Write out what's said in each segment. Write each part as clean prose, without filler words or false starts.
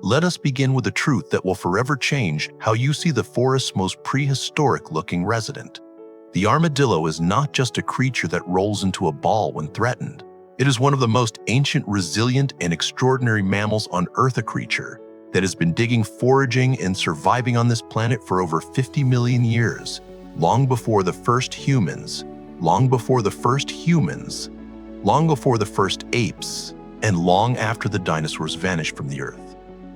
Let us begin with a truth that will forever change how you see the forest's most prehistoric-looking resident. The armadillo is not just a creature that rolls into a ball when threatened. It is one of the most ancient, resilient, and extraordinary mammals on Earth, a creature that has been digging, foraging, and surviving on this planet for over 50 million years, long before the first humans, long before the first apes, and long after the dinosaurs vanished from the Earth.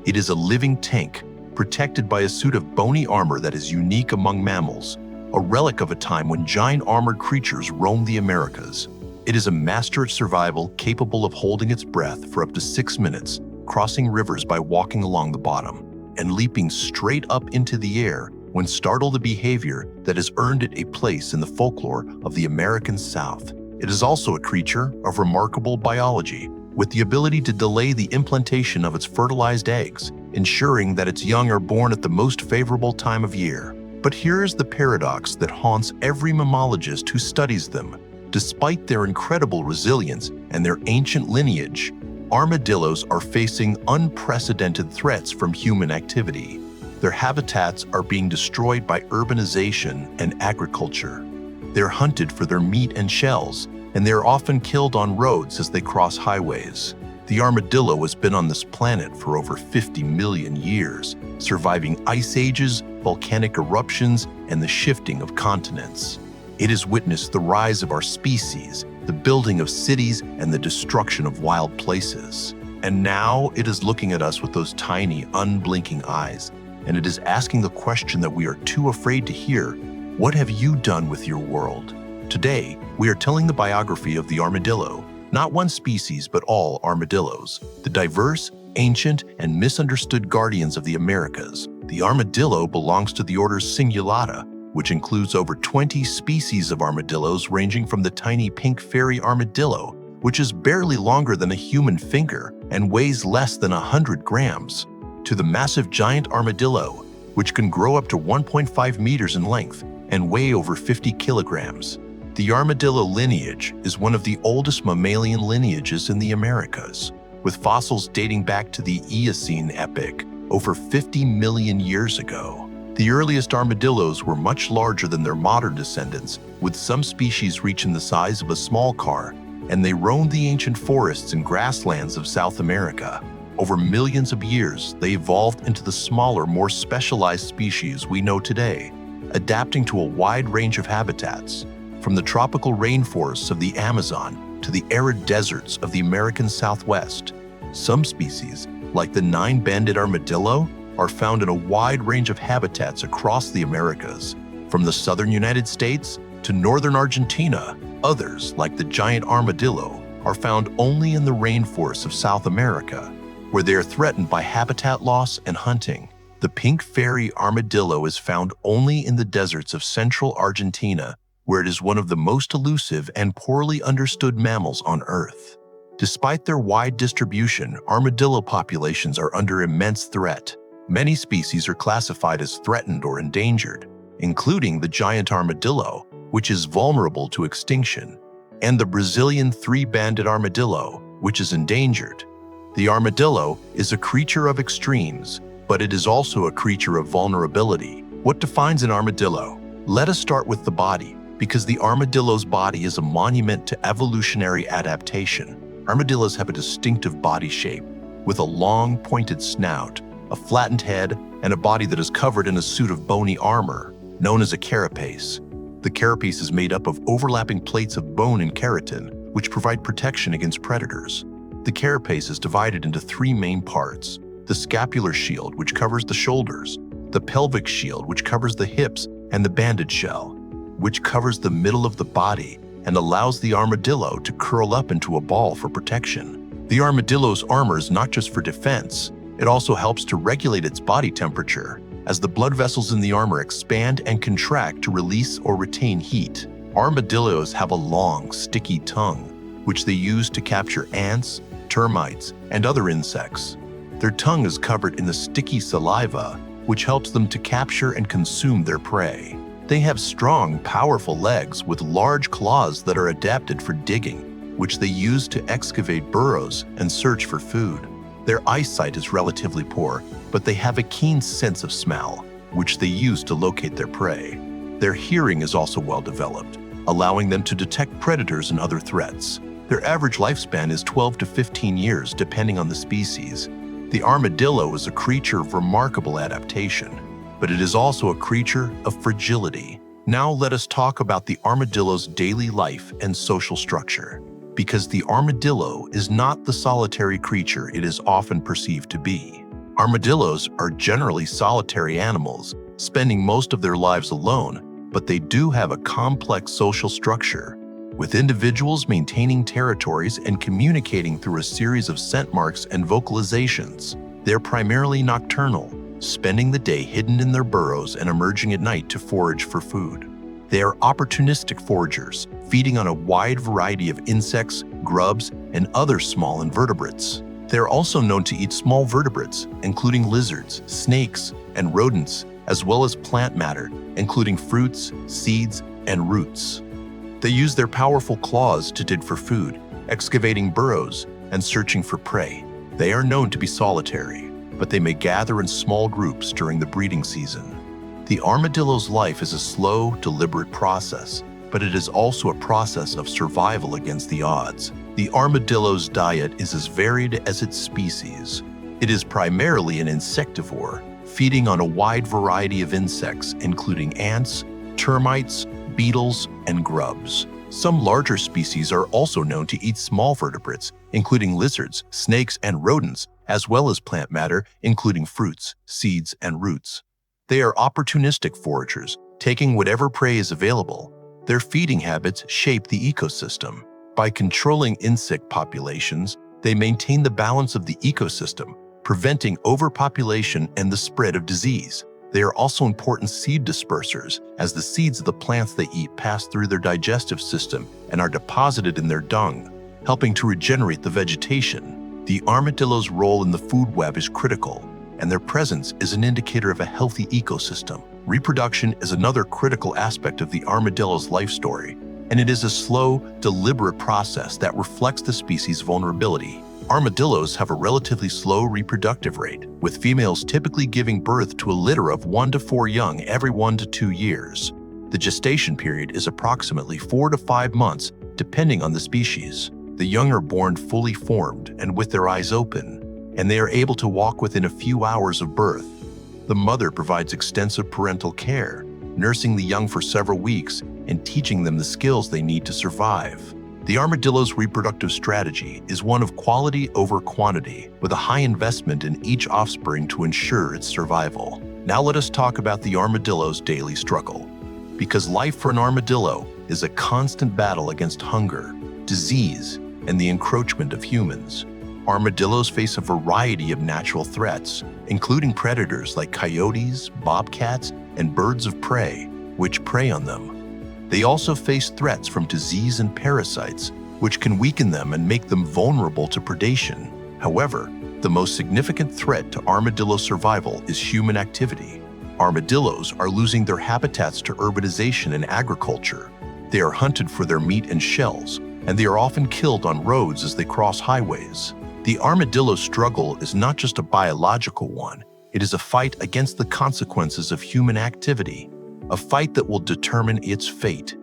It is a living tank, protected by a suit of bony armor that is unique among mammals, a relic of a time when giant armored creatures roamed the Americas. It is a master at survival, capable of holding its breath for up to 6 minutes, crossing rivers by walking along the bottom, and leaping straight up into the air when startled, a behavior that has earned it a place in the folklore of the American South. It is also a creature of remarkable biology, with the ability to delay the implantation of its fertilized eggs, ensuring that its young are born at the most favorable time of year. But here is the paradox that haunts every mammalogist who studies them. Despite their incredible resilience and their ancient lineage, armadillos are facing unprecedented threats from human activity. Their habitats are being destroyed by urbanization and agriculture. They're hunted for their meat and shells, and they're often killed on roads as they cross highways. The armadillo has been on this planet for over 50 million years, surviving ice ages, volcanic eruptions, and the shifting of continents. It has witnessed the rise of our species, the building of cities, and the destruction of wild places. And now it is looking at us with those tiny, unblinking eyes, and it is asking the question that we are too afraid to hear: what have you done with your world? Today, we are telling the biography of the armadillo, not one species, but all armadillos, the diverse, ancient, and misunderstood guardians of the Americas. The armadillo belongs to the order Cingulata, which includes over 20 species of armadillos, ranging from the tiny pink fairy armadillo, which is barely longer than a human finger and weighs less than 100 grams, to the massive giant armadillo, which can grow up to 1.5 meters in length and weigh over 50 kilograms. The armadillo lineage is one of the oldest mammalian lineages in the Americas, with fossils dating back to the Eocene epoch, over 50 million years ago. The earliest armadillos were much larger than their modern descendants, with some species reaching the size of a small car, and they roamed the ancient forests and grasslands of South America. Over millions of years, they evolved into the smaller, more specialized species we know today, adapting to a wide range of habitats, from the tropical rainforests of the Amazon to the arid deserts of the American Southwest. Some species, like the 9-banded armadillo, are found in a wide range of habitats across the Americas, from the southern United States to northern Argentina. Others, like the giant armadillo, are found only in the rainforests of South America, where they are threatened by habitat loss and hunting. The pink fairy armadillo is found only in the deserts of central Argentina, where it is one of the most elusive and poorly understood mammals on Earth. Despite their wide distribution, armadillo populations are under immense threat. Many species are classified as threatened or endangered, including the giant armadillo, which is vulnerable to extinction, and the Brazilian 3-banded armadillo, which is endangered. The armadillo is a creature of extremes, but it is also a creature of vulnerability. What defines an armadillo? Let us start with the body, because the armadillo's body is a monument to evolutionary adaptation. Armadillos have a distinctive body shape, with a long, pointed snout, a flattened head, and a body that is covered in a suit of bony armor, known as a carapace. The carapace is made up of overlapping plates of bone and keratin, which provide protection against predators. The carapace is divided into 3 main parts: the scapular shield, which covers the shoulders, the pelvic shield, which covers the hips, and the banded shell, which covers the middle of the body and allows the armadillo to curl up into a ball for protection. The armadillo's armor is not just for defense, it also helps to regulate its body temperature, as the blood vessels in the armor expand and contract to release or retain heat. Armadillos have a long, sticky tongue, which they use to capture ants, termites, and other insects. Their tongue is covered in the sticky saliva, which helps them to capture and consume their prey. They have strong, powerful legs with large claws that are adapted for digging, which they use to excavate burrows and search for food. Their eyesight is relatively poor, but they have a keen sense of smell, which they use to locate their prey. Their hearing is also well developed, allowing them to detect predators and other threats. Their average lifespan is 12 to 15 years, depending on the species. The armadillo is a creature of remarkable adaptation, but it is also a creature of fragility. Now let us talk about the armadillo's daily life and social structure. Because the armadillo is not the solitary creature it is often perceived to be. Armadillos are generally solitary animals, spending most of their lives alone, but they do have a complex social structure, with individuals maintaining territories and communicating through a series of scent marks and vocalizations. They're primarily nocturnal, spending the day hidden in their burrows and emerging at night to forage for food. They are opportunistic foragers, feeding on a wide variety of insects, grubs, and other small invertebrates. They are also known to eat small vertebrates, including lizards, snakes, and rodents, as well as plant matter, including fruits, seeds, and roots. They use their powerful claws to dig for food, excavating burrows, and searching for prey. They are known to be solitary, but they may gather in small groups during the breeding season. The armadillo's life is a slow, deliberate process, but it is also a process of survival against the odds. The armadillo's diet is as varied as its species. It is primarily an insectivore, feeding on a wide variety of insects, including ants, termites, beetles, and grubs. Some larger species are also known to eat small vertebrates, including lizards, snakes, and rodents, as well as plant matter, including fruits, seeds, and roots. They are opportunistic foragers, taking whatever prey is available. Their feeding habits shape the ecosystem. By controlling insect populations, they maintain the balance of the ecosystem, preventing overpopulation and the spread of disease. They are also important seed dispersers, as the seeds of the plants they eat pass through their digestive system and are deposited in their dung, helping to regenerate the vegetation. The armadillo's role in the food web is critical, and their presence is an indicator of a healthy ecosystem. Reproduction is another critical aspect of the armadillo's life story, and it is a slow, deliberate process that reflects the species' vulnerability. Armadillos have a relatively slow reproductive rate, with females typically giving birth to a litter of 1 to 4 young every 1 to 2 years. The gestation period is approximately 4 to 5 months, depending on the species. The young are born fully formed and with their eyes open, and they are able to walk within a few hours of birth. The mother provides extensive parental care, nursing the young for several weeks and teaching them the skills they need to survive. The armadillo's reproductive strategy is one of quality over quantity, with a high investment in each offspring to ensure its survival. Now let us talk about the armadillo's daily struggle. Because life for an armadillo is a constant battle against hunger, disease, and the encroachment of humans. Armadillos face a variety of natural threats, including predators like coyotes, bobcats, and birds of prey, which prey on them. They also face threats from disease and parasites, which can weaken them and make them vulnerable to predation. However, the most significant threat to armadillo survival is human activity. Armadillos are losing their habitats to urbanization and agriculture. They are hunted for their meat and shells, and they are often killed on roads as they cross highways. The armadillo struggle is not just a biological one, it is a fight against the consequences of human activity, a fight that will determine its fate.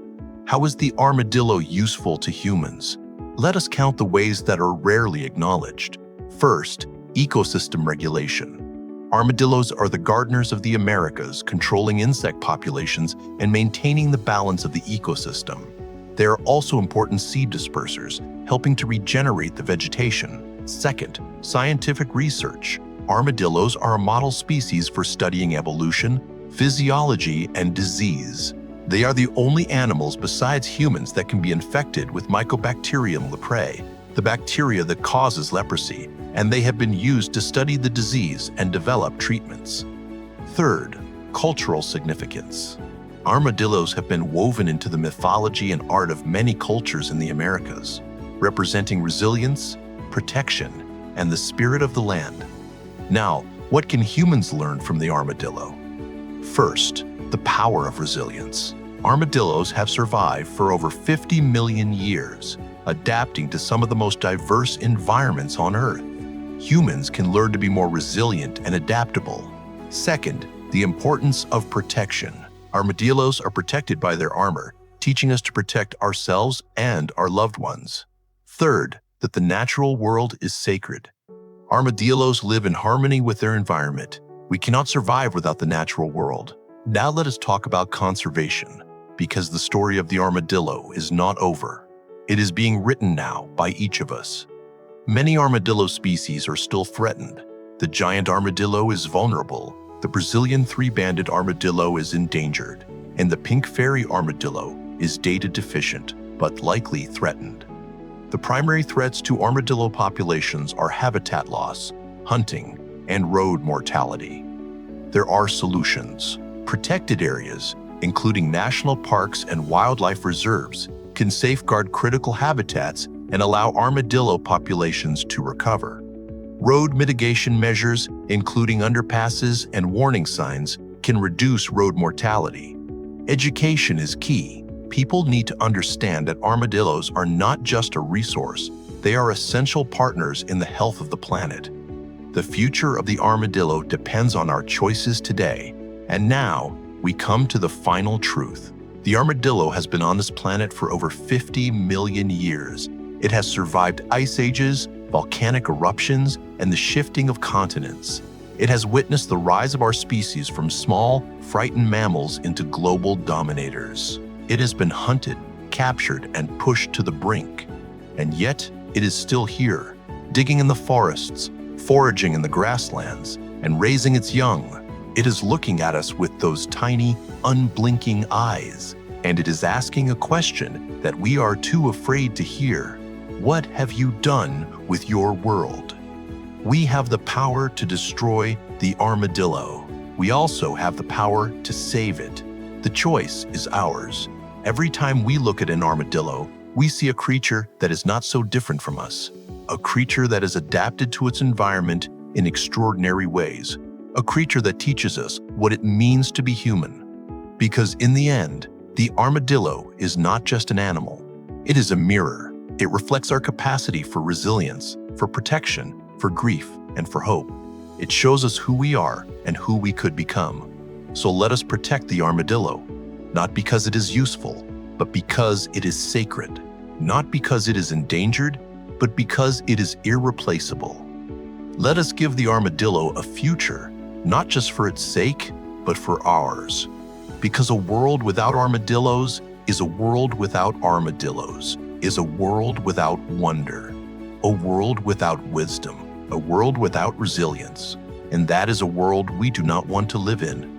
How is the armadillo useful to humans? Let us count the ways that are rarely acknowledged. First, ecosystem regulation. Armadillos are the gardeners of the Americas, controlling insect populations and maintaining the balance of the ecosystem. They are also important seed dispersers, helping to regenerate the vegetation. Second, scientific research. Armadillos are a model species for studying evolution, physiology, and disease. They are the only animals besides humans that can be infected with Mycobacterium leprae, the bacteria that causes leprosy, and they have been used to study the disease and develop treatments. Third, cultural significance. Armadillos have been woven into the mythology and art of many cultures in the Americas, representing resilience, protection, and the spirit of the land. Now, what can humans learn from the armadillo? First, the power of resilience. Armadillos have survived for over 50 million years, adapting to some of the most diverse environments on Earth. humans can learn to be more resilient and adaptable. Second, the importance of protection. Armadillos are protected by their armor, teaching us to protect ourselves and our loved ones. Third, that the natural world is sacred. Armadillos live in harmony with their environment. We cannot survive without the natural world. Now let us talk about conservation, because the story of the armadillo is not over. It is being written now by each of us. Many armadillo species are still threatened. The giant armadillo is vulnerable, the Brazilian three-banded armadillo is endangered, and the pink fairy armadillo is data deficient, but likely threatened. The primary threats to armadillo populations are habitat loss, hunting, and road mortality. There are solutions. Protected areas, including national parks and wildlife reserves, can safeguard critical habitats and allow armadillo populations to recover. Road mitigation measures, including underpasses and warning signs, can reduce road mortality. Education is key. People need to understand that armadillos are not just a resource, they are essential partners in the health of the planet. The future of the armadillo depends on our choices today. And now, we come to the final truth. The armadillo has been on this planet for over 50 million years. It has survived ice ages, volcanic eruptions, and the shifting of continents. It has witnessed the rise of our species from small, frightened mammals into global dominators. It has been hunted, captured, and pushed to the brink. And yet, it is still here, digging in the forests, foraging in the grasslands, and raising its young. It is looking at us with those tiny, unblinking eyes, and it is asking a question that we are too afraid to hear. What have you done with your world? We have the power to destroy the armadillo. We also have the power to save it. The choice is ours. Every time we look at an armadillo, we see a creature that is not so different from us, a creature that is adapted to its environment in extraordinary ways, a creature that teaches us what it means to be human. Because in the end, the armadillo is not just an animal. It is a mirror. It reflects our capacity for resilience, for protection, for grief, and for hope. It shows us who we are and who we could become. So let us protect the armadillo, not because it is useful, but because it is sacred. Not because it is endangered, but because it is irreplaceable. Let us give the armadillo a future, not just for its sake, but for ours. Because a world without armadillos is a world without armadillos, is a world without wonder, a world without wisdom, a world without resilience. And that is a world we do not want to live in.